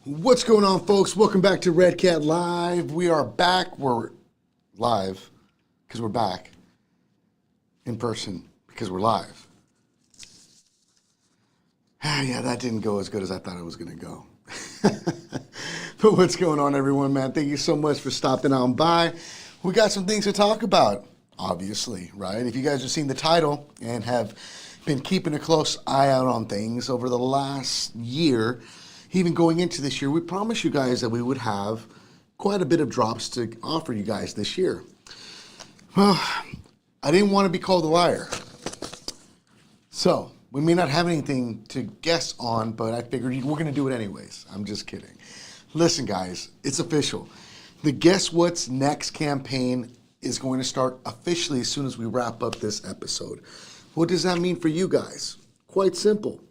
What's going on, folks? Welcome back to Redcat Live. We are back. We're live because we're back in person because we're live. Yeah, that didn't go as good as I thought it was going to go. But what's going on, everyone, man? Thank you so much for stopping on by. We got some things to talk about, obviously, right? If you guys have seen the title and have been keeping a close eye out on things over the last year, even going into this year, we promised you guys that we would have quite a bit of drops to offer you guys this year. Well, I didn't want to be called a liar. So, we may not have anything to guess on, but I figured we're going to do it anyways. I'm just kidding. Listen, guys, it's official. The Guess What's Next campaign is going to start officially as soon as we wrap up this episode. What does that mean for you guys? Quite simple.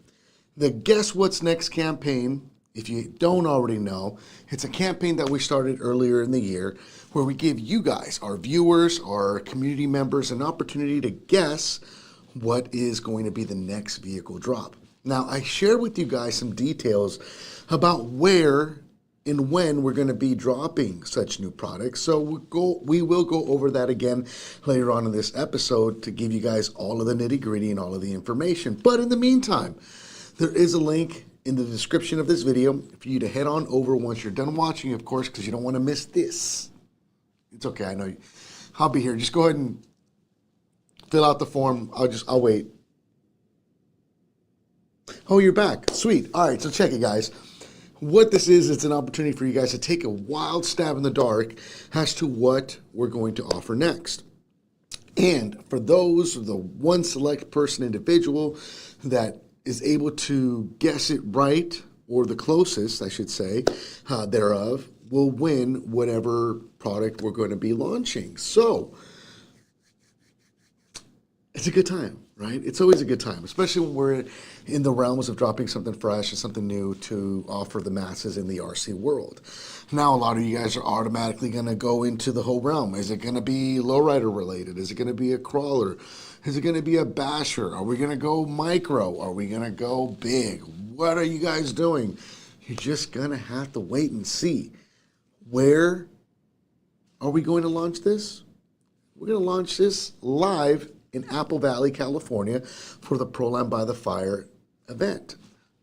The Guess What's Next campaign, if you don't already know, it's a campaign that we started earlier in the year where we give you guys, our viewers, our community members, an opportunity to guess what is going to be the next vehicle drop. Now, I shared with you guys some details about where and when we're going to be dropping such new products. So we will go over that again later on in this episode to give you guys all of the nitty-gritty and all of the information. But in the meantime, there is a link in the description of this video for you to head on over once you're done watching, of course, because you don't want to miss this. It's okay, I know. I'll be here. Just go ahead and fill out the form. I'll wait. Oh, you're back. Sweet. All right, so check it, guys. What this is, it's an opportunity for you guys to take a wild stab in the dark as to what we're going to offer next. And for those, the one select person, individual that is able to guess it right, or the closest, I should say, thereof, will win whatever product we're going to be launching. So, it's a good time, right? It's always a good time, especially when we're in the realms of dropping something fresh and something new to offer the masses in the RC world. Now, a lot of you guys are automatically going to go into the whole realm. Is it going to be lowrider related? Is it going to be a crawler? Is it going to be a basher? Are we going to go micro? Are we going to go big? What are you guys doing? You're just going to have to wait and see. Where are we going to launch this? We're going to launch this live in Apple Valley, California for the Proline by the Fire event.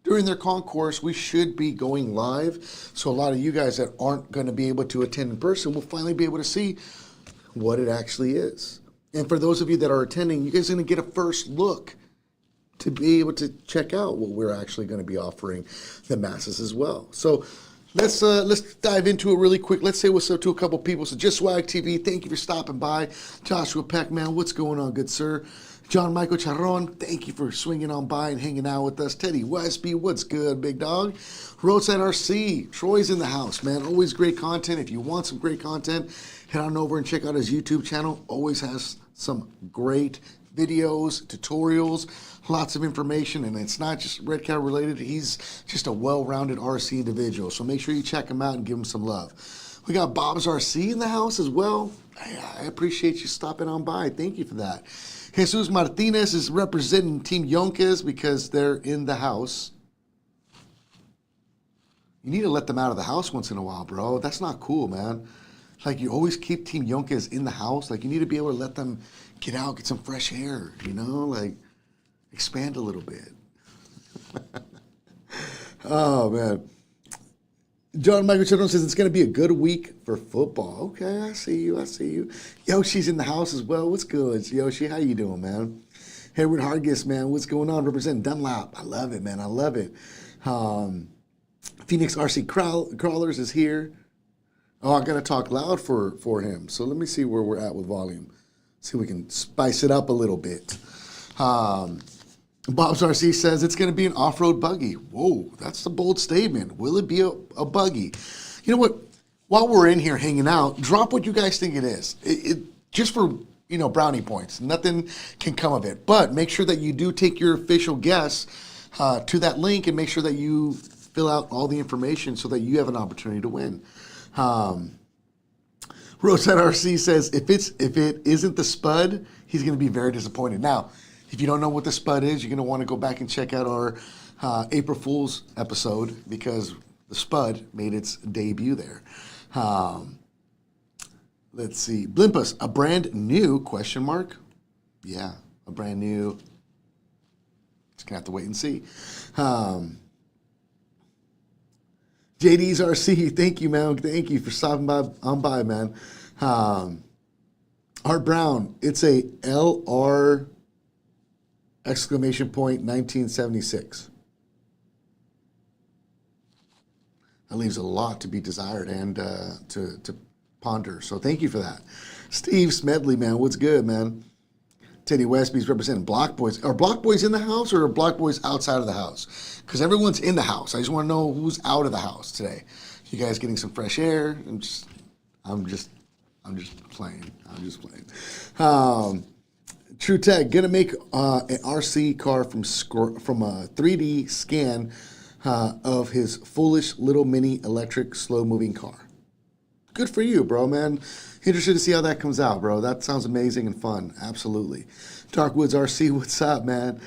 During their concourse, we should be going live, so a lot of you guys that aren't going to be able to attend in person will finally be able to see what it actually is. And for those of you that are attending, you guys are going to get a first look to be able to check out what we're actually going to be offering the masses as well. So let's dive into it really quick. Let's say what's up to a couple people. So Just Swag TV, thank you for stopping by. Joshua Peckman, what's going on, good sir? John Michael Charron, thank you for swinging on by and hanging out with us. Teddy Westby, what's good, big dog? Roadside RC, Troy's in the house, man. Always great content. If you want some great content, head on over and check out his YouTube channel. Always has some great videos, tutorials, lots of information, and it's not just Redcat related. He's just a well-rounded RC individual, so make sure you check him out and give him some love. We got Bob's RC in the house as well. I appreciate you stopping on by. Thank you for that. Jesus Martinez is representing Team Yonkes because they're in the house. You need to let them out of the house once in a while, bro. That's not cool, man. Like, you always keep Team Yonkes in the house. Like, you need to be able to let them get out, get some fresh air, you know? Like, expand a little bit. Oh, man. John Michael Children says it's going to be a good week for football. Okay, I see you. I see you. Yoshi's in the house as well. What's good, Yoshi? How you doing, man? Hayward Hargis, man. What's going on? Representing Dunlap. I love it, man. I love it. Phoenix RC Crawlers is here. Oh, I got to talk loud for him. So let me see where we're at with volume. See if we can spice it up a little bit. Bob's RC says it's going to be an off-road buggy. Whoa, that's a bold statement. Will it be a buggy? You know what? While we're in here hanging out, drop what you guys think it is. Just for, brownie points. Nothing can come of it. But make sure that you do take your official guess to that link and make sure that you fill out all the information so that you have an opportunity to win. Rosette RC says if it isn't the Spud, he's going to be very disappointed. Now, if you don't know what the Spud is, you're going to want to go back and check out our April Fool's episode because the Spud made its debut there. Let's see. Blimpus, a brand new question mark? Yeah, a brand new. Just gonna have to wait and see. JD's RC, thank you, man. Thank you for stopping by, man. Art Brown, it's a LR exclamation point 1976. That leaves a lot to be desired and to ponder. So thank you for that. Steve Smedley, man, what's good, man? Teddy Westby's representing Block Boys. Are Block Boys in the house or are Block Boys outside of the house? Because everyone's in the house. I just want to know who's out of the house today. You guys getting some fresh air? I'm just playing. True Tech, gonna make an RC car from a 3D scan of his foolish little mini electric slow moving car. Good for you, bro, man. Interested to see how that comes out, bro. That sounds amazing and fun. Absolutely. Darkwoods RC, what's up, man?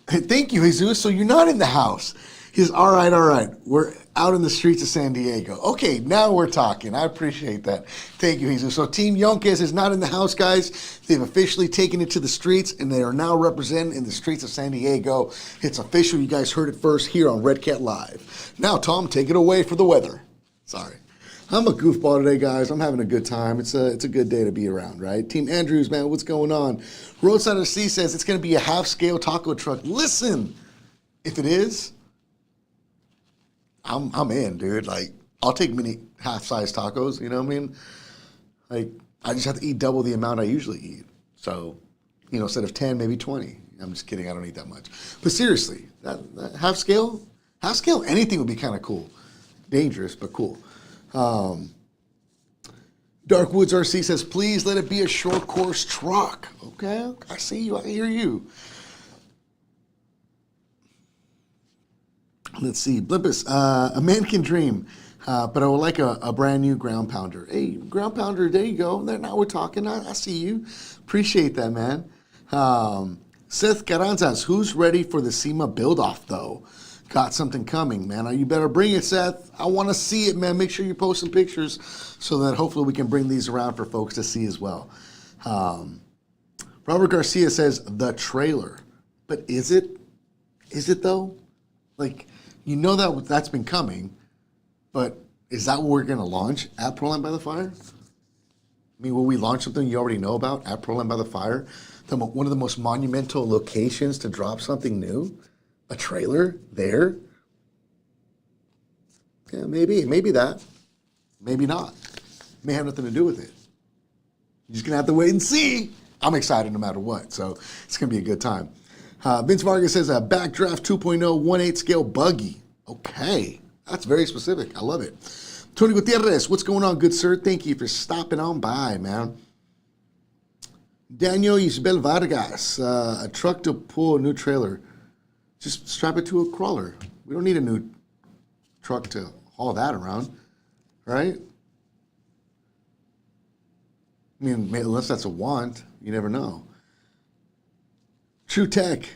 Thank you, Jesus. So you're not in the house. He's all right. We're out in the streets of San Diego. Okay, now we're talking. I appreciate that. Thank you, Jesus. So Team Yonkes is not in the house, guys. They've officially taken it to the streets, and they are now represented in the streets of San Diego. It's official. You guys heard it first here on Redcat Live. Now, Tom, take it away for the weather. Sorry. I'm a goofball today, guys. I'm having a good time. It's a good day to be around, right? Team Andrews, man, what's going on? Roadside of C says it's going to be a half-scale taco truck. Listen, if it is, I'm in, dude. Like, I'll take mini half-size tacos, you know what I mean? Like, I just have to eat double the amount I usually eat. So, instead of 10, maybe 20. I'm just kidding, I don't eat that much. But seriously, that half-scale, anything would be kind of cool. Dangerous, but cool. Darkwoods RC says, please let it be a short course truck. Okay, I see you, I hear you. Let's see, Blimpus, a man can dream, but I would like a brand new ground pounder. Hey, ground pounder, there you go. Now we're talking. I see you. Appreciate that, man. Seth Carranzas, who's ready for the SEMA build-off, though? Got something coming, man. You better bring it, Seth. I want to see it, man. Make sure you post some pictures so that hopefully we can bring these around for folks to see as well. Robert Garcia says, the trailer. But is it? Is it, though? Like, that's been coming, but is that what we're going to launch at Proline by the Fire? I mean, will we launch something you already know about at Proline by the Fire? One of the most monumental locations to drop something new? A trailer there? Yeah, maybe that. Maybe not. May have nothing to do with it. You're just going to have to wait and see. I'm excited no matter what, so it's going to be a good time. Vince Vargas says a Backdraft 2.0 1/8 scale buggy. Okay, that's very specific. I love it. Tony Gutierrez, what's going on, good sir? Thank you for stopping on by, man. Daniel Isabel Vargas, a truck to pull a new trailer. Just strap it to a crawler. We don't need a new truck to haul that around, right? I mean, unless that's a want, you never know. True Tech,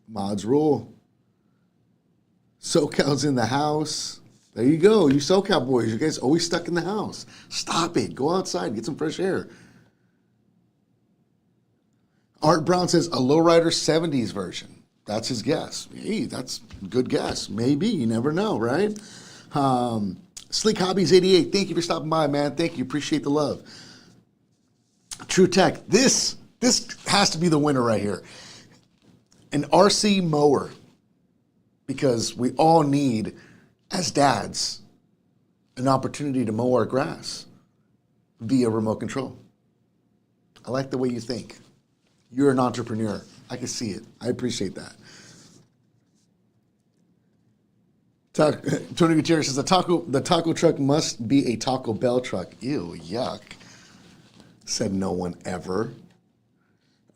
mods rule. SoCal's in the house. There you go, you SoCal boys. You guys always stuck in the house. Stop it. Go outside, get some fresh air. Art Brown says a lowrider 70s version. That's his guess. Hey, that's a good guess. Maybe, you never know, right? Slick Hobbies 88, thank you for stopping by, man. Thank you, appreciate the love. True Tech, this has to be the winner right here. An RC mower, because we all need, as dads, an opportunity to mow our grass via remote control. I like the way you think. You're an entrepreneur. I can see it. I appreciate that. Tony Gutierrez says the taco truck must be a Taco Bell truck. Ew, yuck. Said no one ever.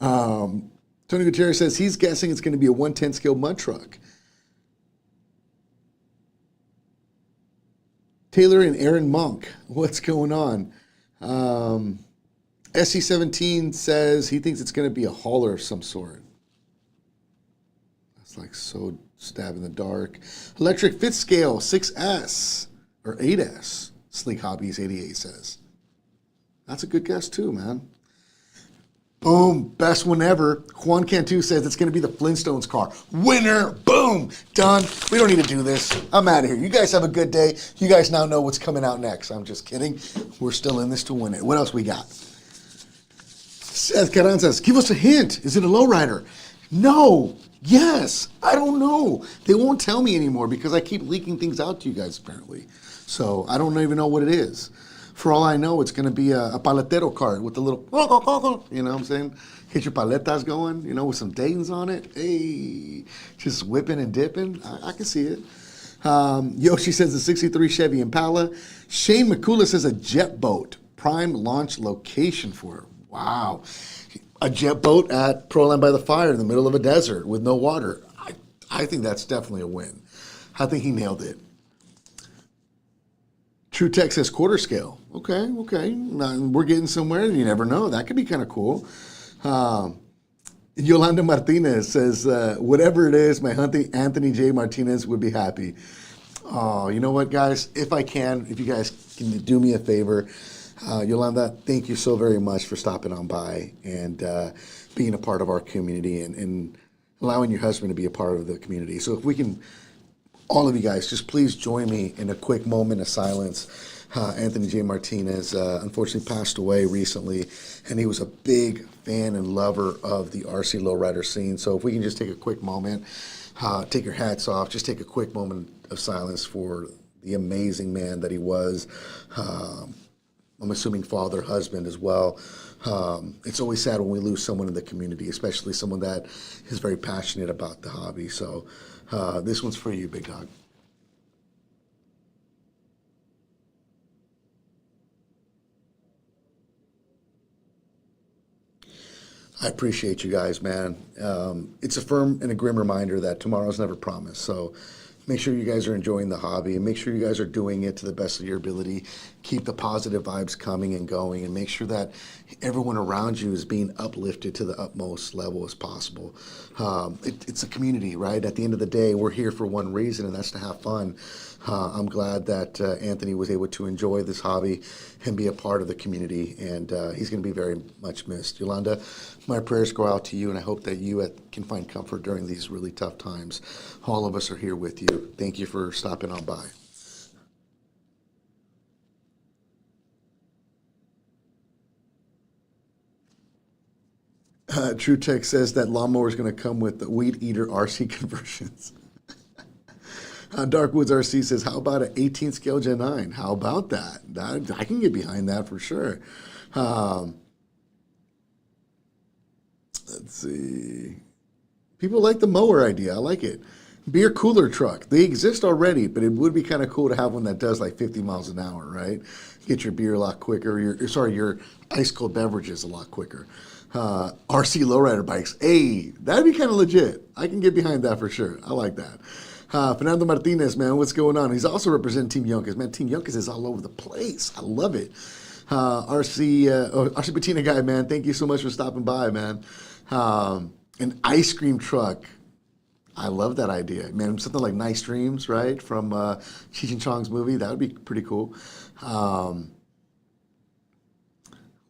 Tony Gutierrez says he's guessing it's going to be a 110 scale mud truck. Taylor and Aaron Monk, what's going on? SC17 says he thinks it's going to be a hauler of some sort. That's like so Stab in the dark. Electric Fit Scale 6S or 8S. Sleek Hobbies 88 says. That's a good guess too, man. Boom, best one ever. Juan Cantu says it's going to be the Flintstones car. Winner, boom, done. We don't need to do this. I'm out of here. You guys have a good day. You guys now know what's coming out next. I'm just kidding. We're still in this to win it. What else we got? Seth Carranzas, give us a hint. Is it a lowrider? No. Yes. I don't know. They won't tell me anymore because I keep leaking things out to you guys apparently. So I don't even know what it is. For all I know, it's going to be a paletero cart with the little, you know what I'm saying? Get your paletas going, you know, with some Dayton's on it. Hey, just whipping and dipping. I can see it. Yoshi says the 63 Chevy Impala. Shane McCula says a jet boat. Prime launch location for it. Wow. A jet boat at Proline by the Fire in the middle of a desert with no water. I think that's definitely a win. I think he nailed it. True Tech says quarter scale. Okay. We're getting somewhere. You never know. That could be kind of cool. Yolanda Martinez says, whatever it is, my Anthony J. Martinez would be happy. Oh, you know what, guys? If you guys can do me a favor, Yolanda, thank you so very much for stopping on by and being a part of our community and allowing your husband to be a part of the community. So if we can, all of you guys, just please join me in a quick moment of silence. Anthony J. Martinez unfortunately passed away recently, and he was a big fan and lover of the RC lowrider scene. So if we can just take a quick moment, take your hats off, just take a quick moment of silence for the amazing man that he was. I'm assuming father, husband as well. It's always sad when we lose someone in the community, especially someone that is very passionate about the hobby. So this one's for you, big dog. I appreciate you guys, man. It's a firm and a grim reminder that tomorrow's never promised. So make sure you guys are enjoying the hobby and make sure you guys are doing it to the best of your ability. Keep the positive vibes coming and going and make sure that everyone around you is being uplifted to the utmost level as possible. It's a community, right? At the end of the day, we're here for one reason, and that's to have fun. I'm glad that Anthony was able to enjoy this hobby and be a part of the community, and he's going to be very much missed. Yolanda, my prayers go out to you, and I hope that you can find comfort during these really tough times. All of us are here with you. Thank you for stopping on by. True Tech says that lawnmower is going to come with the Weed Eater RC conversions. Darkwoods RC says, how about an 18 scale Gen 9? How about that? I can get behind that for sure. Let's see. People like the mower idea. I like it. Beer cooler truck. They exist already, but it would be kind of cool to have one that does like 50 miles an hour, right? Get your beer a lot quicker. Your ice cold beverages a lot quicker. RC lowrider bikes. Hey, that'd be kind of legit. I can get behind that for sure. I like that. Fernando Martinez, man, what's going on? He's also representing Team Yonkers. Man, Team Yonkers is all over the place. I love it. RC Patina guy, man, thank you so much for stopping by, man. An ice cream truck. I love that idea, man. Something like Nice Dreams, right, from Cheech and Chong's movie. That would be pretty cool.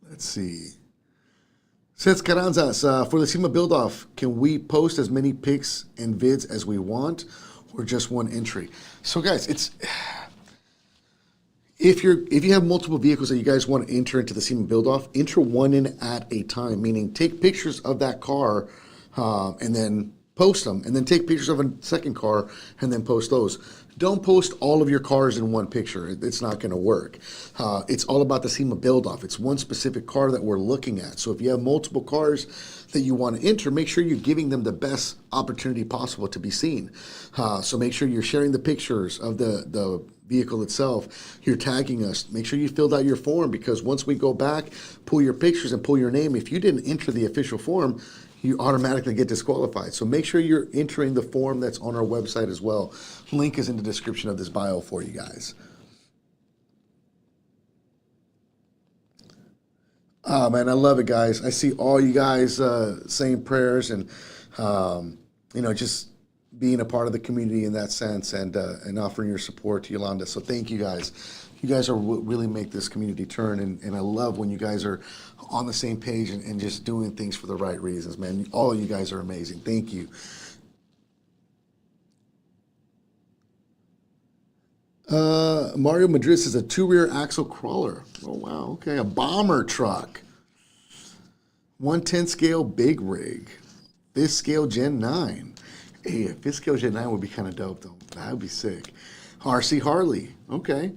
Let's see. Seth Carranzas, for the SEMA build-off, can we post as many pics and vids as we want, or just one entry? So, guys, if you have multiple vehicles that you guys want to enter into the SEMA build-off, enter one in at a time, meaning take pictures of that car and then post them, and then take pictures of a second car and then post those. Don't post all of your cars in one picture. It's not going to work. It's all about the SEMA build-off. It's one specific car that we're looking at. So if you have multiple cars that you want to enter, make sure you're giving them the best opportunity possible to be seen. So make sure you're sharing the pictures of the vehicle itself. You're tagging us. Make sure you filled out your form, because once we go back, pull your pictures and pull your name, if you didn't enter the official form, you automatically get disqualified. So make sure you're entering the form that's on our website as well. Link is in the description of this bio for you guys. Oh, man, I love it, guys. I see all you guys saying prayers and, just being a part of the community in that sense and offering your support to Yolanda. So thank you guys. You guys are what really make this community turn, and I love when you guys are on the same page and just doing things for the right reasons, man. All of you guys are amazing. Thank you. Mario Madrid says a 2-rear axle crawler. Oh, wow. Okay. A bomber truck. 110 scale big rig. 5th scale Gen 9. Hey, a 5th scale Gen 9 would be kind of dope, though. That would be sick. RC Harley. Okay.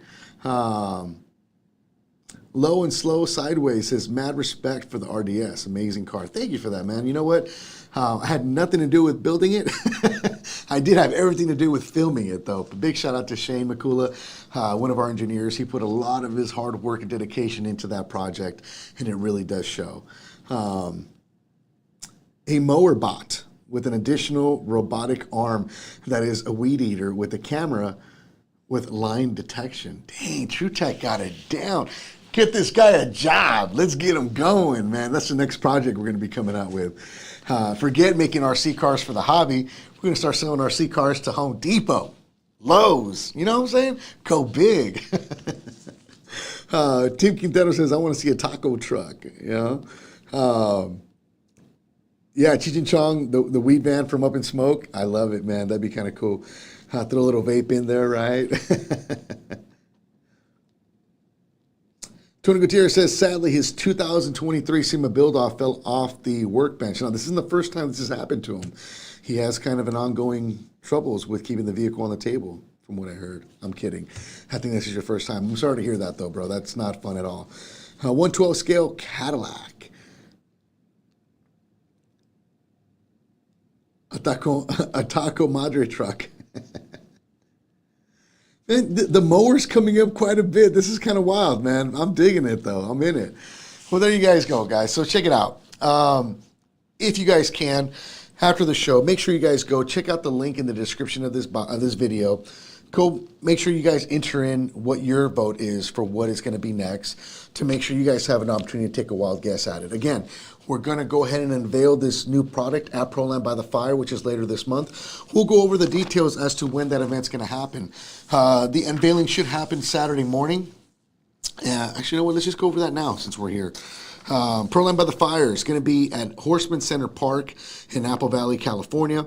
Low and Slow Sideways says, mad respect for the RDS. Amazing car. Thank you for that, man. You know what? I had nothing to do with building it. I did have everything to do with filming it, though. But big shout out to Shane McCula, one of our engineers. He put a lot of his hard work and dedication into that project, and it really does show. A mower bot with an additional robotic arm that is a weed eater with a camera with line detection. Dang, TrueTech got it down. Get this guy a job. Let's get him going, man. That's the next project we're going to be coming out with. Forget making RC cars for the hobby. We're going to start selling RC cars to Home Depot, Lowe's. You know what I'm saying? Go big. Tim Quintero says, I want to see a taco truck. You know? Yeah, Cheech and Chong, the weed van from Up in Smoke. I love it, man. That'd be kind of cool. Throw a little vape in there, right? Tony Gutierrez says, sadly, his 2023 SEMA build-off fell off the workbench. Now, this isn't the first time this has happened to him. He has kind of an ongoing troubles with keeping the vehicle on the table, from what I heard. I'm kidding. I think this is your first time. I'm sorry to hear that, though, bro. That's not fun at all. 112 scale Cadillac. A Taco Madre truck. Man, the mower's coming up quite a bit. This is kind of wild, man. I'm digging it, though. I'm in it. Well, there you guys go, guys. So check it out. If you guys can, after the show, make sure you guys go check out the link in the description of this video. Go make sure you guys enter in what your vote is for what is going to be next to make sure you guys have an opportunity to take a wild guess at it. Again, we're going to go ahead and unveil this new product at Proland by the Fire, which is later this month. We'll go over the details as to when that event's going to happen. The unveiling should happen Saturday morning. Actually, you know what? Let's just go over that now since we're here. Proland by the Fire is going to be at Horseman Center Park in Apple Valley, California,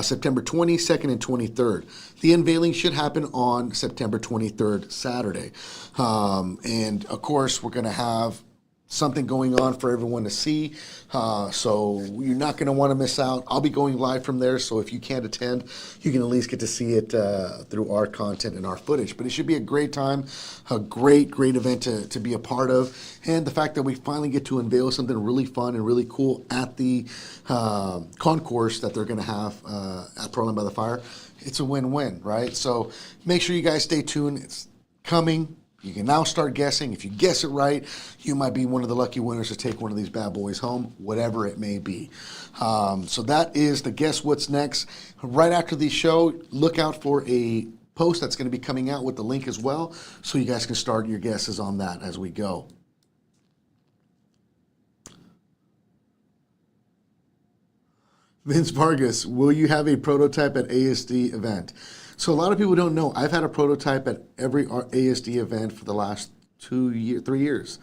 September 22nd and 23rd. The unveiling should happen on September 23rd, Saturday. And, of course, we're going to have something going on for everyone to see. So you're not going to want to miss out. I'll be going live from there, so if you can't attend, you can at least get to see it through our content and our footage. But it should be a great time, a great event to be a part of. And the fact that we finally get to unveil something really fun and really cool at the concourse that they're going to have at Proland by the Fire, it's a win-win, right? So make sure you guys stay tuned. It's coming. You can now start guessing. If you guess it right, you might be one of the lucky winners to take one of these bad boys home, whatever it may be. So that is the Guess What's Next. Right after the show, look out for a post that's going to be coming out with the link as well, so you guys can start your guesses on that as we go. Vince Vargas, will you have a prototype at ASD event? So a lot of people don't know. I've had a prototype at every ASD event for the last 3 years,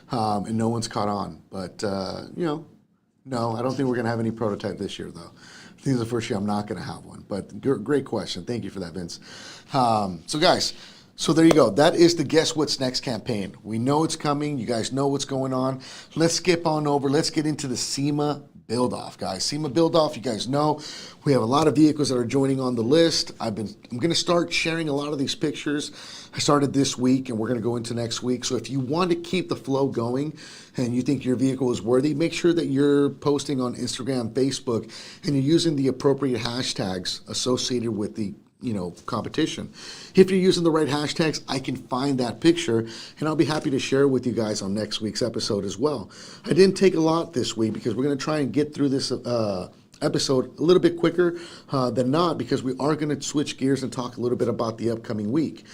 and no one's caught on. But, no, I don't think we're going to have any prototype this year, though. I think it's the first year I'm not going to have one. But great question. Thank you for that, Vince. So, guys, so there you go. That is the Guess What's Next campaign. We know it's coming. You guys know what's going on. Let's skip on over. Let's get into the SEMA build-off, guys. SEMA build-off, you guys know we have a lot of vehicles that are joining on the list. I'm going to start sharing a lot of these pictures. I started this week, and we're going to go into next week. So if you want to keep the flow going and you think your vehicle is worthy, make sure that you're posting on Instagram, Facebook, and you're using the appropriate hashtags associated with the competition. If you're using the right hashtags, I can find that picture, and I'll be happy to share it with you guys on next week's episode as well. I didn't take a lot this week because we're going to try and get through this episode a little bit quicker than not, because we are going to switch gears and talk a little bit about the upcoming week.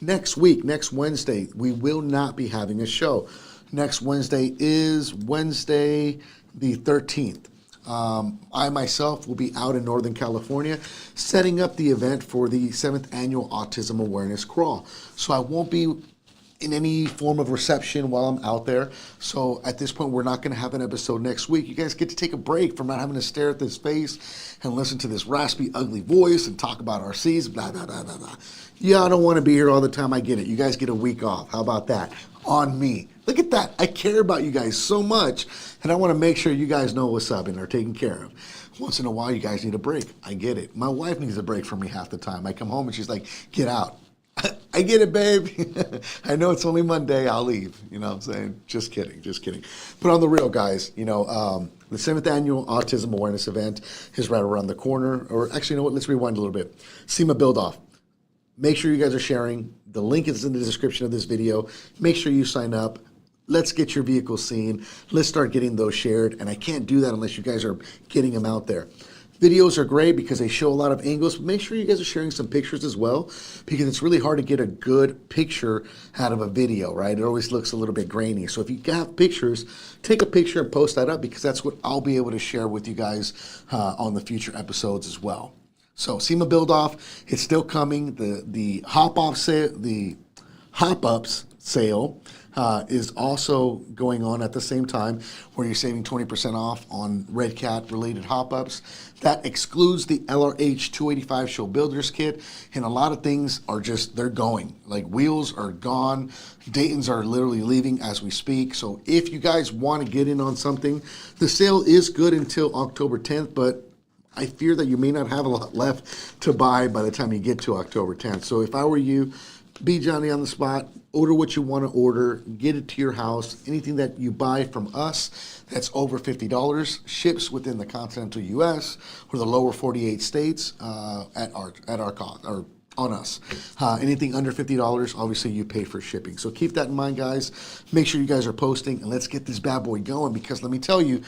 Next week, next Wednesday, we will not be having a show. Next Wednesday is Wednesday the 13th. I myself will be out in Northern California setting up the event for the 7th Annual Autism Awareness Crawl. So I won't be in any form of reception while I'm out there. So at this point, we're not going to have an episode next week. You guys get to take a break from not having to stare at this face and listen to this raspy, ugly voice and talk about RCs, blah, blah, blah, blah, blah. Yeah, I don't want to be here all the time. I get it. You guys get a week off. How about that? On me. Look at that. I care about you guys so much, and I want to make sure you guys know what's up and are taken care of. Once in a while, you guys need a break. I get it. My wife needs a break from me half the time. I come home and she's like, get out. I get it, babe. I know it's only Monday. I'll leave. You know what I'm saying? Just kidding. Just kidding. But on the real, guys, you know, the 7th Annual Autism Awareness Event is right around the corner. Or actually, you know what? Let's rewind a little bit. SEMA Build-Off. Make sure you guys are sharing. The link is in the description of this video. Make sure you sign up. Let's get your vehicle seen. Let's start getting those shared. And I can't do that unless you guys are getting them out there. Videos are great because they show a lot of angles, but make sure you guys are sharing some pictures as well, because it's really hard to get a good picture out of a video, right? It always looks a little bit grainy. So if you have pictures, take a picture and post that up, because that's what I'll be able to share with you guys on the future episodes as well. So SEMA Build Off, it's still coming. The hop-ups sale is also going on at the same time, where you're saving 20% off on Redcat related hop-ups. That excludes the LRH 285 Show Builders Kit, and a lot of things are just, they're going. Like wheels are gone, Dayton's are literally leaving as we speak. So if you guys want to get in on something, the sale is good until October 10th, but I fear that you may not have a lot left to buy by the time you get to October 10th. So if I were you, be Johnny on the spot, order what you want to order, get it to your house. Anything that you buy from us that's over $50 ships within the continental U.S. or the lower 48 states at our cost, or on us. Anything under $50, obviously you pay for shipping. So keep that in mind, guys. Make sure you guys are posting, and let's get this bad boy going, because let me tell you,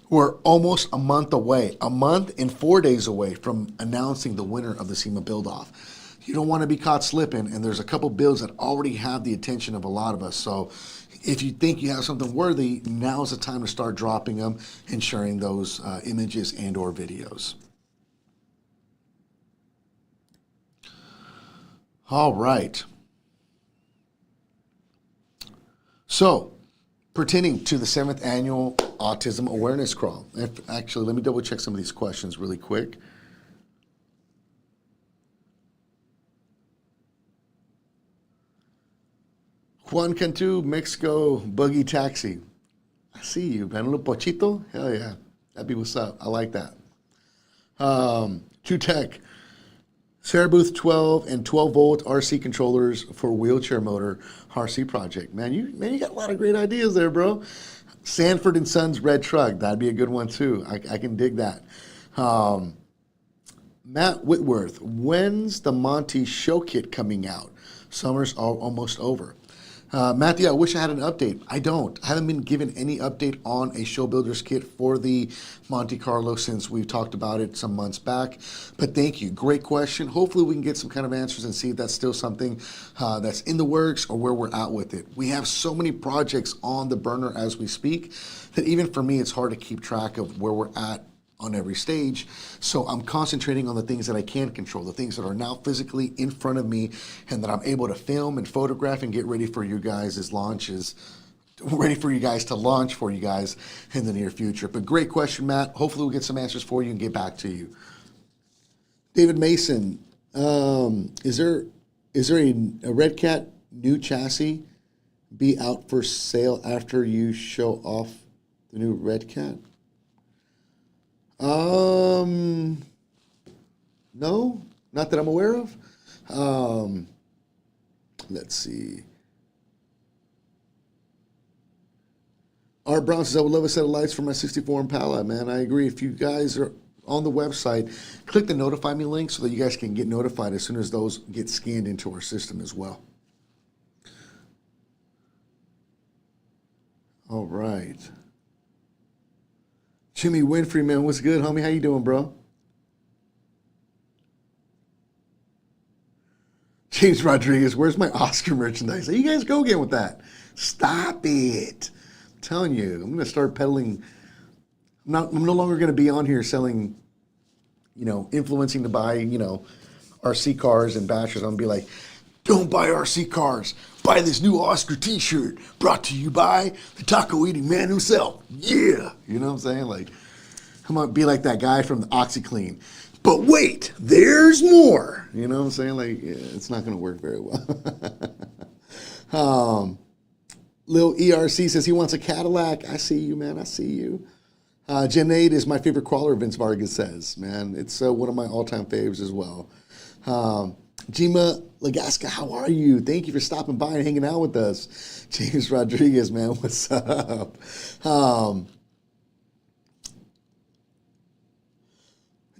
we're almost a month away, a month and 4 days away from announcing the winner of the SEMA Build-Off. You don't want to be caught slipping, and there's a couple builds that already have the attention of a lot of us. So if you think you have something worthy, now's the time to start dropping them and sharing those images and or videos. All right. So, pertaining to the 7th Annual Autism Awareness Crawl. Actually, let me double check some of these questions really quick. Juan Cantu, Mexico, Buggy Taxi. I see you, man. A little pochito? Hell yeah. That'd be what's up. I like that. True Tech. Sarah Booth 12 and 12 volt RC controllers for wheelchair motor RC project. Man, you got a lot of great ideas there, bro. Sanford and Sons red truck. That'd be a good one too. I can dig that. Matt Whitworth. When's the Monte show kit coming out? Summer's almost over. Matthew, I wish I had an update. I don't. I haven't been given any update on a show builders kit for the Monte Carlo since we've talked about it some months back. But thank you. Great question. Hopefully we can get some kind of answers and see if that's still something that's in the works or where we're at with it. We have so many projects on the burner as we speak that even for me, it's hard to keep track of where we're at on every stage. So I'm concentrating on the things that I can control, the things that are now physically in front of me and that I'm able to film and photograph and get ready for you guys' launches, ready for you guys to launch for you guys in the near future. But great question, Matt. Hopefully we'll get some answers for you and get back to you. David Mason, is there a Redcat new chassis be out for sale after you show off the new Redcat? No, not that I'm aware of. Let's see. Art Brown says, I would love a set of lights for my 64 Impala, man. I agree. If you guys are on the website, click the notify me link so that you guys can get notified as soon as those get scanned into our system as well. All right. Jimmy Winfrey, man, what's good, homie? How you doing, bro? James Rodriguez, where's my Oscar merchandise? Hey, you guys go again with that. Stop it. I'm telling you, I'm going to start peddling I'm no longer going to be on here selling, influencing to buy, RC cars and bashers. I'm going to be like, don't buy RC cars. Buy this new Oscar t-shirt brought to you by the taco eating man himself. Yeah. You know what I'm saying? Like, I'm going to be like that guy from the OxyClean. But wait, there's more. You know what I'm saying? Like, yeah, it's not going to work very well. Lil ERC says he wants a Cadillac. I see you, man. I see you. Janaid is my favorite crawler, Vince Vargas says. Man, it's one of my all-time faves as well. Jima Lagaska, how are you? Thank you for stopping by and hanging out with us. James Rodriguez, man, what's up?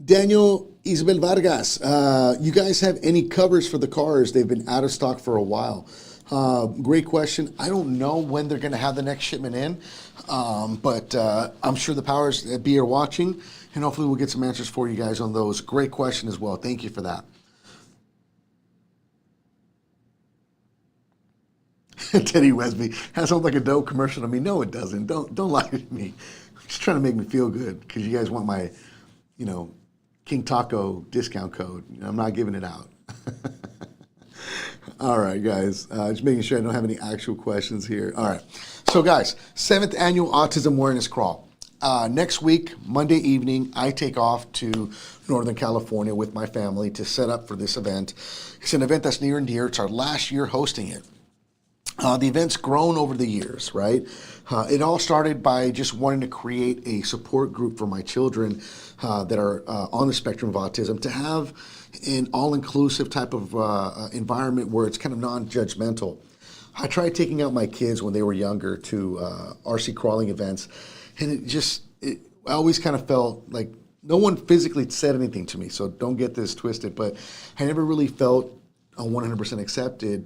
Daniel Isabel Vargas, you guys have any covers for the cars? They've been out of stock for a while. Great question. I don't know when they're going to have the next shipment in, but I'm sure the powers that be are watching, and hopefully we'll get some answers for you guys on those. Great question as well. Thank you for that. Teddy Wesby, that sounds like a dope commercial to me. No, it doesn't. Don't lie to me. Just trying to make me feel good because you guys want my, King Taco discount code. I'm not giving it out. All right, guys. Just making sure I don't have any actual questions here. All right. So, guys, 7th Annual Autism Awareness Crawl. Next week, Monday evening, I take off to Northern California with my family to set up for this event. It's an event that's near and dear. It's our last year hosting it. The event's grown over the years, right? It all started by just wanting to create a support group for my children that are on the spectrum of autism, to have an all-inclusive type of environment where it's kind of non-judgmental. I tried taking out my kids when they were younger to RC crawling events, and I always kind of felt like no one physically said anything to me, so don't get this twisted, but I never really felt 100% accepted,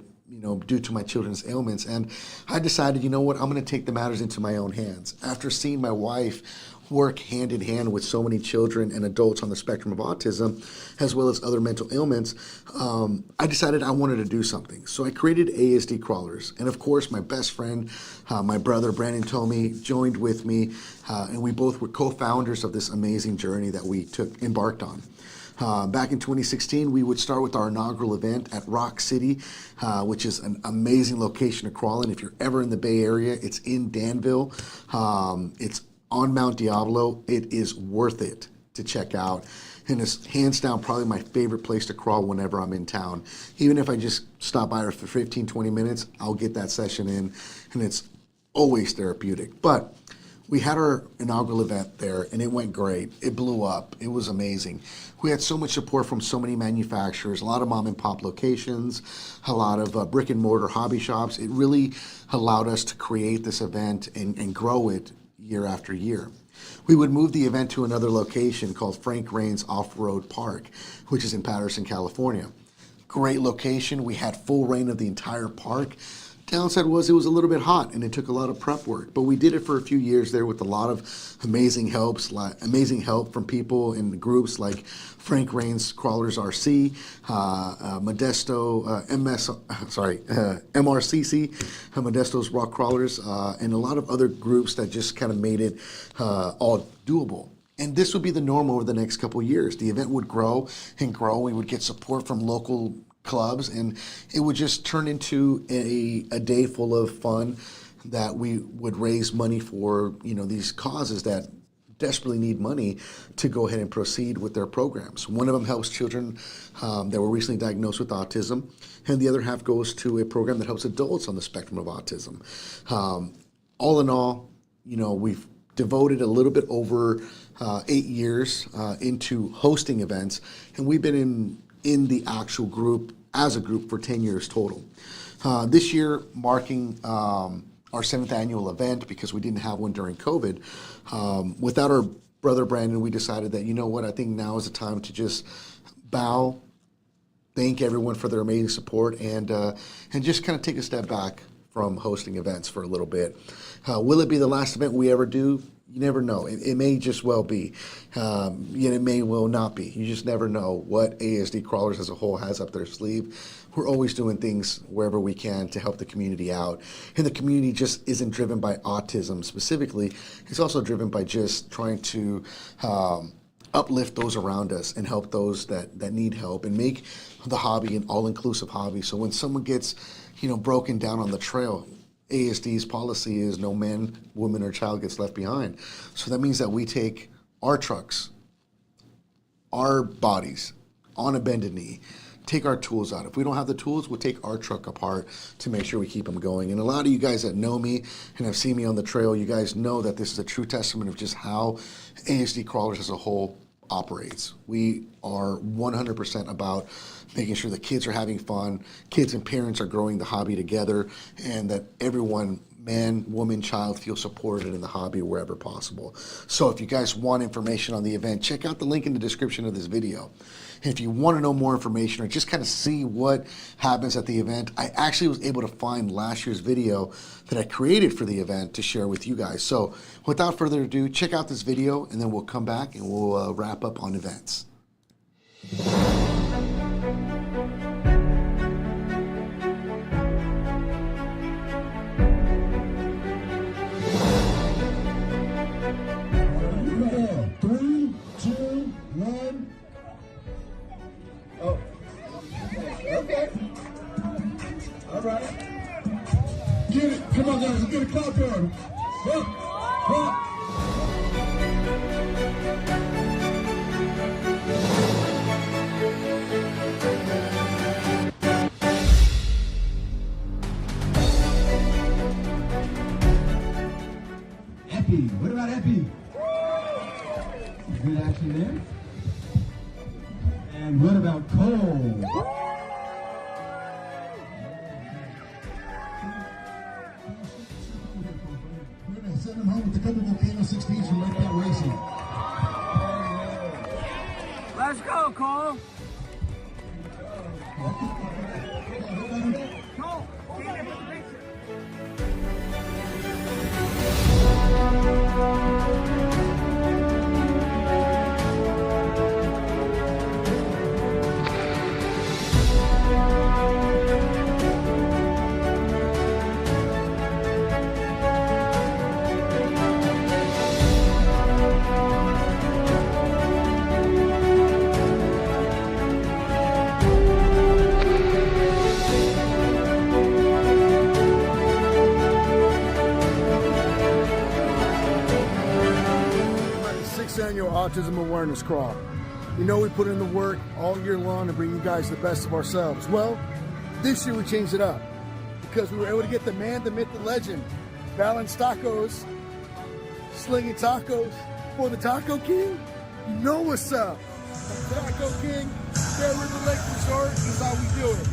due to my children's ailments. And I decided, you know what, I'm going to take the matters into my own hands. After seeing my wife work hand in hand with so many children and adults on the spectrum of autism, as well as other mental ailments, I decided I wanted to do something. So I created ASD crawlers. And of course, my best friend, my brother, Brandon Tomey, joined with me. And we both were co-founders of this amazing journey that we embarked on. Back in 2016, we would start with our inaugural event at Rock City, which is an amazing location to crawl in. If you're ever in the Bay Area, it's in Danville. It's on Mount Diablo. It is worth it to check out. And it's hands down probably my favorite place to crawl whenever I'm in town. Even if I just stop by for 15, 20 minutes, I'll get that session in, and it's always therapeutic. But we had our inaugural event there, and it went great. It blew up. It was amazing. We had so much support from so many manufacturers, a lot of mom and pop locations, a lot of brick and mortar hobby shops. It really allowed us to create this event and grow it year after year. We would move the event to another location called Frank Rains Off-Road Park, which is in Patterson, California. Great location. We had full reign of the entire park. Downside was it was a little bit hot and it took a lot of prep work, but we did it for a few years there with a lot of amazing help from people in groups like Frank Rains Crawlers RC, MRCC, Modesto's Rock Crawlers, and a lot of other groups that just kind of made it all doable. And this would be the norm over the next couple of years. The event would grow and grow. We would get support from local clubs, and it would just turn into a day full of fun that we would raise money for, these causes that desperately need money to go ahead and proceed with their programs. One of them helps children that were recently diagnosed with autism, and the other half goes to a program that helps adults on the spectrum of autism. All in all, we've devoted a little bit over 8 years into hosting events, and we've been in the actual group as a group for 10 years total. This year marking our 7th annual event, because we didn't have one during COVID. Without our brother Brandon, we decided that, I think now is the time to just bow, thank everyone for their amazing support, and just kind of take a step back from hosting events for a little bit. Will it be the last event we ever do? You never know. It may just well be. It may well not be. You just never know what ASD Crawlers as a whole has up their sleeve. we're always doing things wherever we can to help the community out. And the community just isn't driven by autism specifically. It's also driven by just trying to uplift those around us and help those that need help, and make the hobby an all-inclusive hobby. So when someone gets, broken down on the trail, ASD's policy is no man, woman, or child gets left behind. So that means that we take our trucks, our bodies, on a bended knee, take our tools out. If we don't have the tools, we'll take our truck apart to make sure we keep them going. And a lot of you guys that know me and have seen me on the trail, you guys know that this is a true testament of just how ASD Crawlers as a whole operates. We are 100% about making sure the kids are having fun, kids and parents are growing the hobby together, and that everyone, man, woman, child, feel supported in the hobby wherever possible. So if you guys want information on the event, check out the link in the description of this video. And if you want to know more information or just kind of see what happens at the event, I actually was able to find last year's video that I created for the event to share with you guys. So without further ado, check out this video, and then we'll come back and we'll wrap up on events. All right. Get it. Come on, guys. Let's get a clap going. Up. Epi. What about Epi? Good action there. And what about Cole? Send them home with a couple Volcano 16s from Redcat Racing. Let's go, Carl. Cole, Annual Autism Awareness Crawl. You know we put in the work all year long to bring you guys the best of ourselves. Well, this year we changed it up because we were able to get the man, the myth, the legend, Balanced Tacos, slinging tacos for the Taco King. You know what's up. The Taco King, Bear River Lake Resort is how we do it.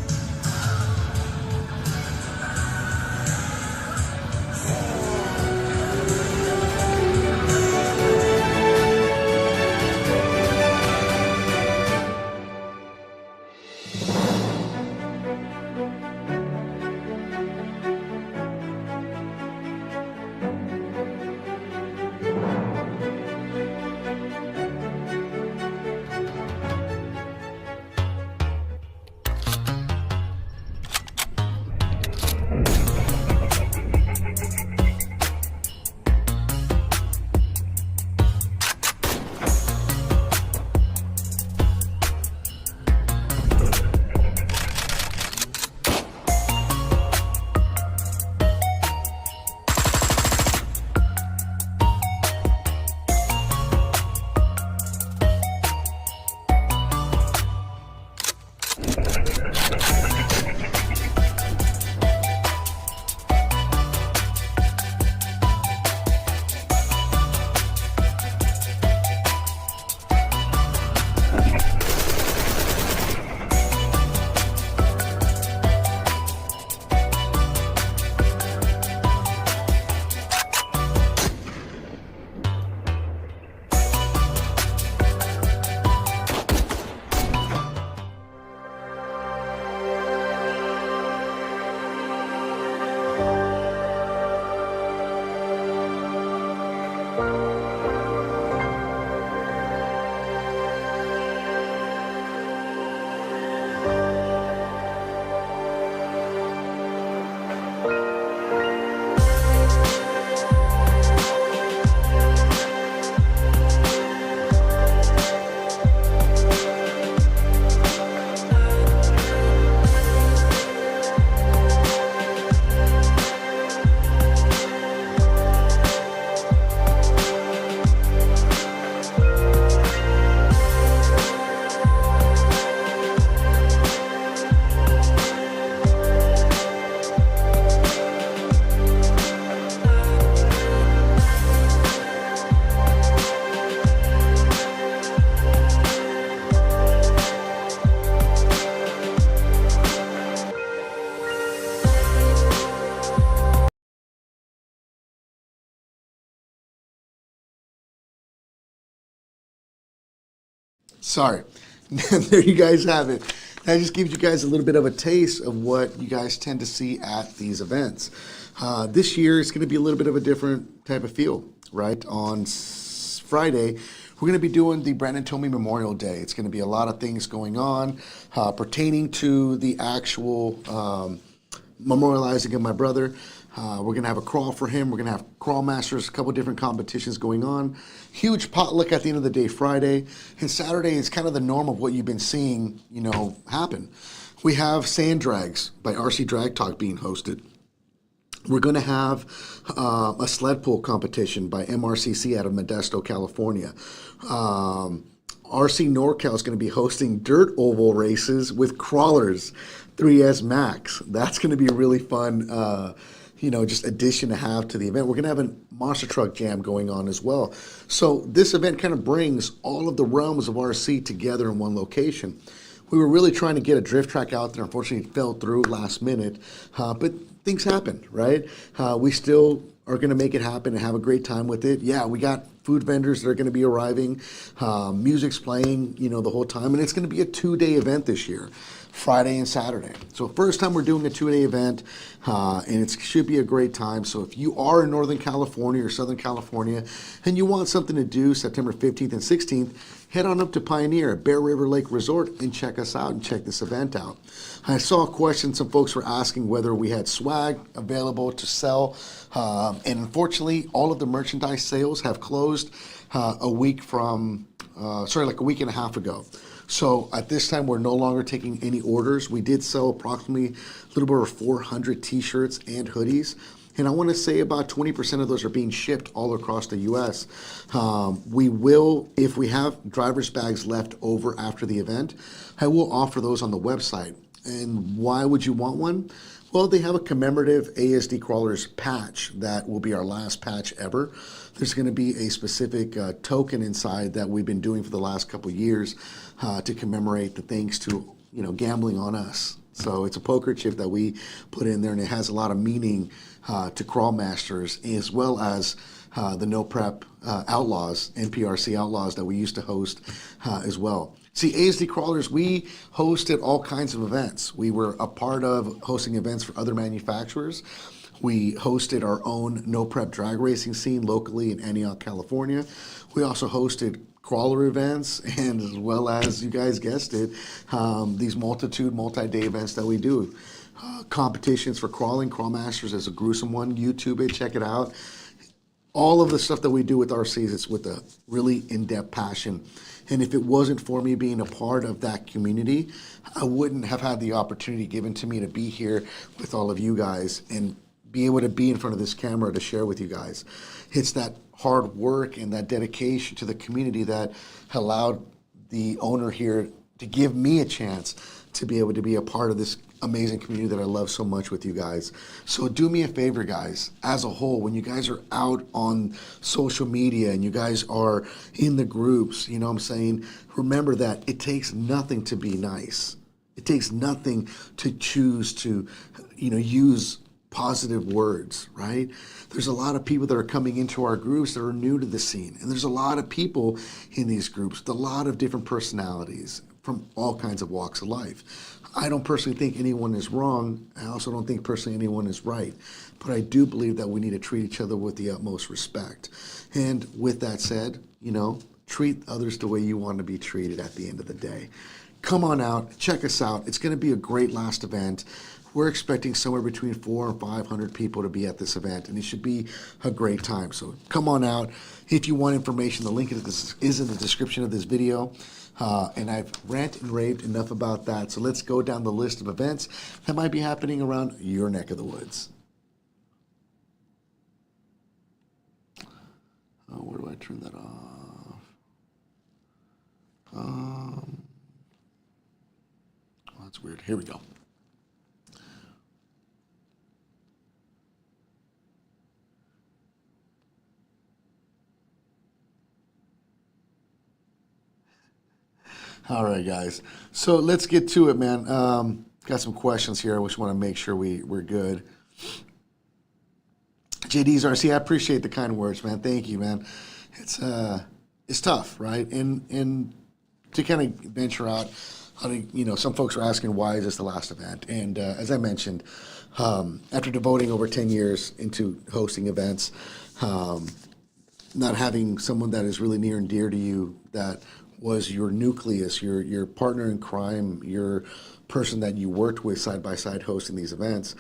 Sorry. There you guys have it. That just gives you guys a little bit of a taste of what you guys tend to see at these events. This year is going to be a little bit of a different type of feel, right? On Friday, we're going to be doing the Brandon Tomey Memorial Day. It's going to be a lot of things going on pertaining to the actual memorializing of my brother. We're going to have a crawl for him. We're going to have crawl masters, a couple different competitions going on. Huge potluck at the end of the day Friday. And Saturday is kind of the norm of what you've been seeing, happen. We have Sand Drags by RC Drag Talk being hosted. We're going to have a sled pull competition by MRCC out of Modesto, California. RC NorCal is going to be hosting dirt oval races with crawlers, 3S Max. That's going to be a really fun just addition to have to the event. We're going to have a monster truck jam going on as well. So this event kind of brings all of the realms of RC together in one location. We were really trying to get a drift track out there. Unfortunately, it fell through last minute, but things happen, right? We still are going to make it happen and have a great time with it. Yeah, we got food vendors that are going to be arriving. Music's playing, the whole time. And it's going to be a 2-day event this year, Friday and Saturday. So first time we're doing a 2-day event, and it should be a great time. So if you are in Northern California or Southern California and you want something to do September 15th and 16th, head on up to Pioneer at Bear River Lake Resort and check us out and check this event out. I saw a question, some folks were asking whether we had swag available to sell. And unfortunately, all of the merchandise sales have closed a week and a half ago. So at this time, we're no longer taking any orders. We did sell approximately a little bit over 400 t-shirts and hoodies. And I want to say about 20% of those are being shipped all across the U.S. We will, if we have driver's bags left over after the event, I will offer those on the website. And why would you want one? Well, they have a commemorative ASD Crawlers patch that will be our last patch ever. There's going to be a specific token inside that we've been doing for the last couple of years to commemorate the thanks to gambling on us. So it's a poker chip that we put in there, and it has a lot of meaning to crawl masters, as well as the No Prep Outlaws, NPRC Outlaws that we used to host as well. See, ASD Crawlers, we hosted all kinds of events. We were a part of hosting events for other manufacturers. We hosted our own No Prep drag racing scene locally in Antioch, California. We also hosted crawler events, and as well as, you guys guessed it, these multi-day events that we do. Competitions for crawling, Crawl Masters is a gruesome one. YouTube it, check it out. All of the stuff that we do with RCs, it's with a really in-depth passion. And if it wasn't for me being a part of that community, I wouldn't have had the opportunity given to me to be here with all of you guys and be able to be in front of this camera to share with you guys. It's that hard work and that dedication to the community that allowed the owner here to give me a chance to be able to be a part of this amazing community that I love so much with you guys. So do me a favor, guys, as a whole, when you guys are out on social media and you guys are in the groups, you know what I'm saying, remember that it takes nothing to be nice. It takes nothing to choose to, use positive words, right? There's a lot of people that are coming into our groups that are new to the scene. And there's a lot of people in these groups with a lot of different personalities from all kinds of walks of life. I don't personally think anyone is wrong. I also don't think personally anyone is right. But I do believe that we need to treat each other with the utmost respect. And with that said, treat others the way you want to be treated at the end of the day. Come on out, check us out. It's going to be a great last event. We're expecting somewhere between 400 and 500 people to be at this event, and it should be a great time. So come on out. If you want information, the link is in the description of this video. And I've ranted and raved enough about that. So let's go down the list of events that might be happening around your neck of the woods. Oh, where do I turn that off? Oh, that's weird. Here we go. All right, guys. So let's get to it, man. Got some questions here. I just want to make sure we're good. JD's RC, I appreciate the kind words, man. Thank you, man. It's tough, right? And to kind of venture out. Some folks are asking, why is this the last event? And as I mentioned, after devoting over 10 years into hosting events, not having someone that is really near and dear to you, that was your nucleus, your partner in crime, your person that you worked with side by side hosting these events,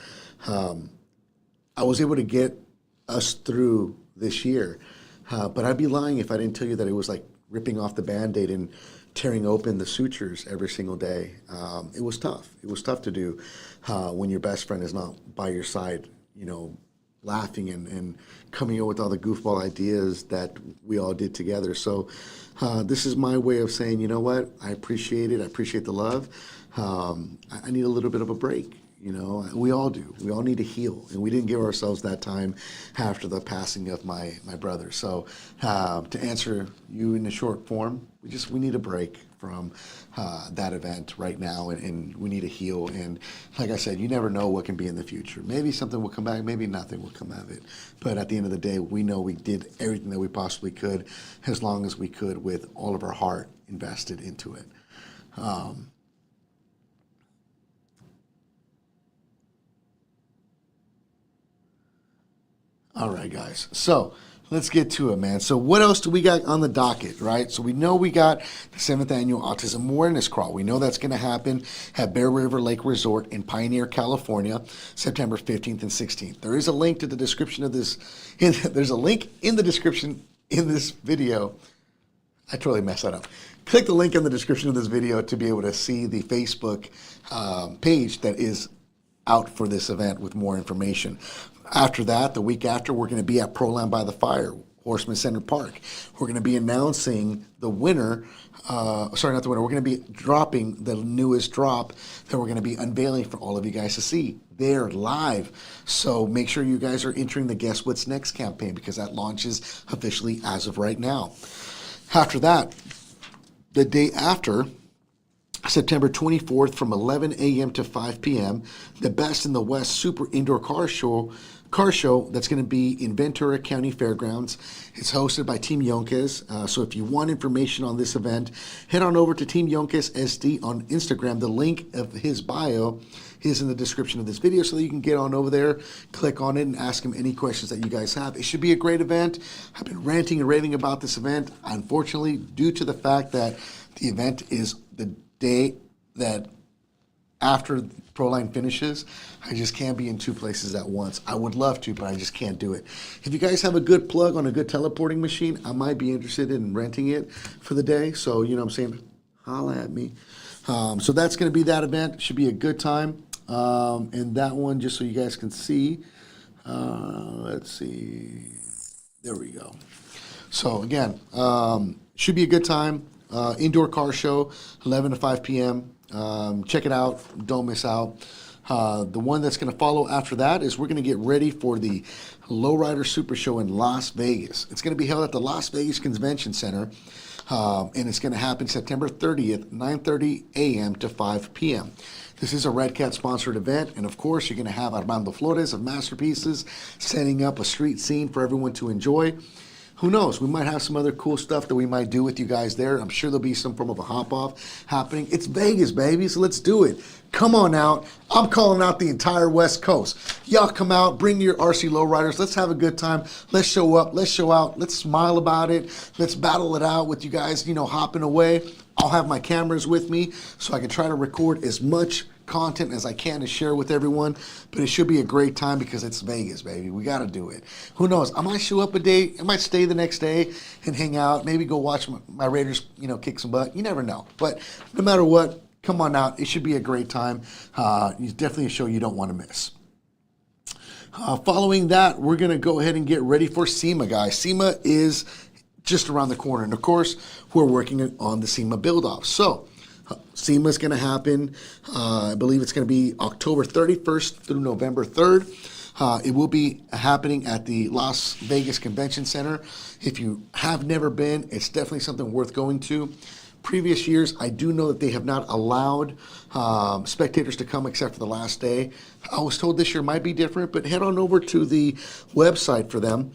I was able to get us through this year. But I'd be lying if I didn't tell you that it was like ripping off the Band-Aid and tearing open the sutures every single day. It was tough. It was tough to do when your best friend is not by your side, laughing and coming up with all the goofball ideas that we all did together. So this is my way of saying, you know what, I appreciate it. I appreciate the love. I need a little bit of a break. We all do. We all need to heal, and we didn't give ourselves that time after the passing of my brother. So to answer you in a short form, we need a break from that event right now, and we need to heal. And like I said, you never know what can be in the future. Maybe something will come back, maybe nothing will come out of it. But at the end of the day, we know we did everything that we possibly could, as long as we could, with all of our heart invested into it. All right, guys. So let's get to it, man. So what else do we got on the docket, right? So we know we got the 7th Annual Autism Awareness Crawl. We know that's going to happen at Bear River Lake Resort in Pioneer, California, September 15th and 16th. There is a link to the description of this. There's a link in the description in this video. I totally messed that up. Click the link in the description of this video to be able to see the Facebook page that is out for this event with more information. After that, the week after, we're going to be at Proland by the Fire, Horseman Center Park. We're going to be announcing the winner. Sorry, not the winner. We're going to be dropping the newest drop that we're going to be unveiling for all of you guys to see. They're live. So make sure you guys are entering the Guess What's Next campaign, because that launches officially as of right now. After that, the day after, September 24th from 11 a.m. to 5 p.m., the Best in the West Super Indoor Car Show that's going to be in Ventura County Fairgrounds. It's hosted by Team Yonkes. So if you want information on this event, head on over to Team Yonkes SD on Instagram. The link of his bio is in the description of this video, so that you can get on over there, click on it, and ask him any questions that you guys have. It should be a great event. I've been ranting and raving about this event. Unfortunately, due to the fact that the event is the day that after Proline finishes, I just can't be in two places at once. I would love to, but I just can't do it. If you guys have a good plug on a good teleporting machine, I might be interested in renting it for the day. So, you know what I'm saying? Holla at me. So that's going to be that event. Should be a good time. And that one, just so you guys can see, let's see. There we go. So again, should be a good time. Indoor car show, 11 to 5 p.m. Check it out. Don't miss out. The one that's going to follow after that is we're going to get ready for the Lowrider Super Show in Las Vegas. It's going to be held at the Las Vegas Convention Center, and it's going to happen September 30th, 9:30 a.m. to 5 p.m. This is a Redcat sponsored event, and of course you're going to have Armando Flores of Masterpieces setting up a street scene for everyone to enjoy. Who knows? We might have some other cool stuff that we might do with you guys there. I'm sure there'll be some form of a hop-off happening. It's Vegas, baby, so let's do it. Come on out. I'm calling out the entire West Coast. Y'all come out, bring your RC lowriders. Let's have a good time. Let's show up. Let's show out. Let's smile about it. Let's battle it out with you guys, hopping away. I'll have my cameras with me so I can try to record as much content as I can to share with everyone, but it should be a great time because it's Vegas, baby. We got to do it. Who knows? I might show up a day. I might stay the next day and hang out. Maybe go watch my Raiders, kick some butt. You never know. But no matter what, come on out. It should be a great time. It's definitely a show you don't want to miss. Following that, we're going to go ahead and get ready for SEMA, guys. SEMA is just around the corner. And of course, we're working on the SEMA build-off. So SEMA is going to happen, I believe it's going to be October 31st through November 3rd. It will be happening at the Las Vegas Convention Center. If you have never been, it's definitely something worth going to. Previous years, I do know that they have not allowed spectators to come except for the last day. I was told this year might be different, but head on over to the website for them.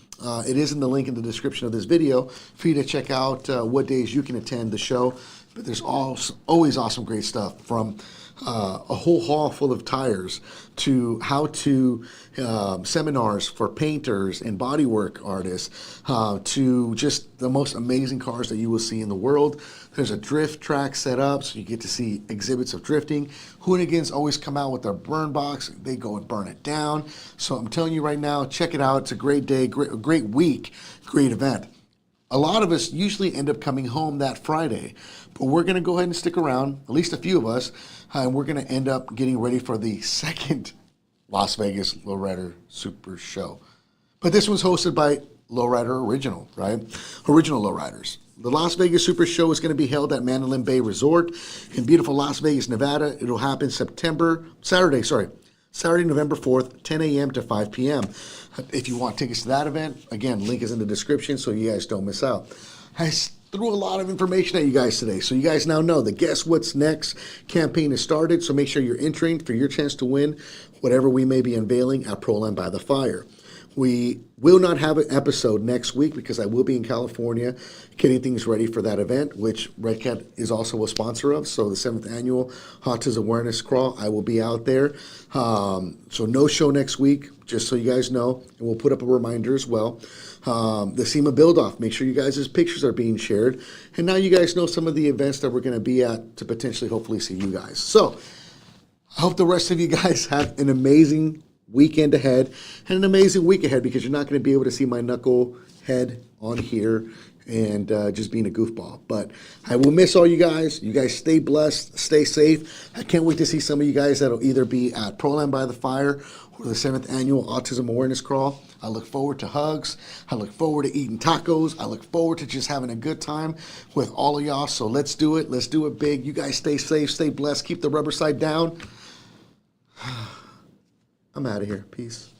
It is in the link in the description of this video for you to check out what days you can attend the show. But there's always awesome, great stuff, from a whole hall full of tires to how-to seminars for painters and bodywork artists to just the most amazing cars that you will see in the world. There's a drift track set up, so you get to see exhibits of drifting. Hoonigans always come out with their burn box. They go and burn it down. So I'm telling you right now, check it out. It's a great day, great week, great event. A lot of us usually end up coming home that Friday, but we're going to go ahead and stick around, at least a few of us, and we're going to end up getting ready for the second Las Vegas Lowrider Super Show. But this one's hosted by Lowrider Original, right? Original Lowriders. The Las Vegas Super Show is going to be held at Mandalay Bay Resort in beautiful Las Vegas, Nevada. It'll happen Saturday, November 4th, 10 a.m. to 5 p.m. If you want tickets to that event, again, link is in the description so you guys don't miss out. I threw a lot of information at you guys today, so you guys now know the Guess What's Next campaign is started, so make sure you're entering for your chance to win whatever we may be unveiling at Proline by the Fire. We will not have an episode next week because I will be in California getting things ready for that event, which Redcat is also a sponsor of. So the 7th annual Autism Awareness Crawl, I will be out there. So no show next week, just so you guys know. And we'll put up a reminder as well. The SEMA build-off, make sure you guys' pictures are being shared. And now you guys know some of the events that we're going to be at to potentially hopefully see you guys. So I hope the rest of you guys have an amazing weekend ahead and an amazing week ahead, because you're not going to be able to see my knuckle head on here and just being a goofball. But I will miss all you guys. You guys stay blessed, stay safe. I can't wait to see some of you guys that'll either be at Proline by the Fire or the 7th annual Autism Awareness Crawl. I look forward to hugs. I look forward to eating tacos. I look forward to just having a good time with all of y'all. So let's do it. Let's do it big. You guys stay safe, stay blessed. Keep the rubber side down. I'm out of here. Peace.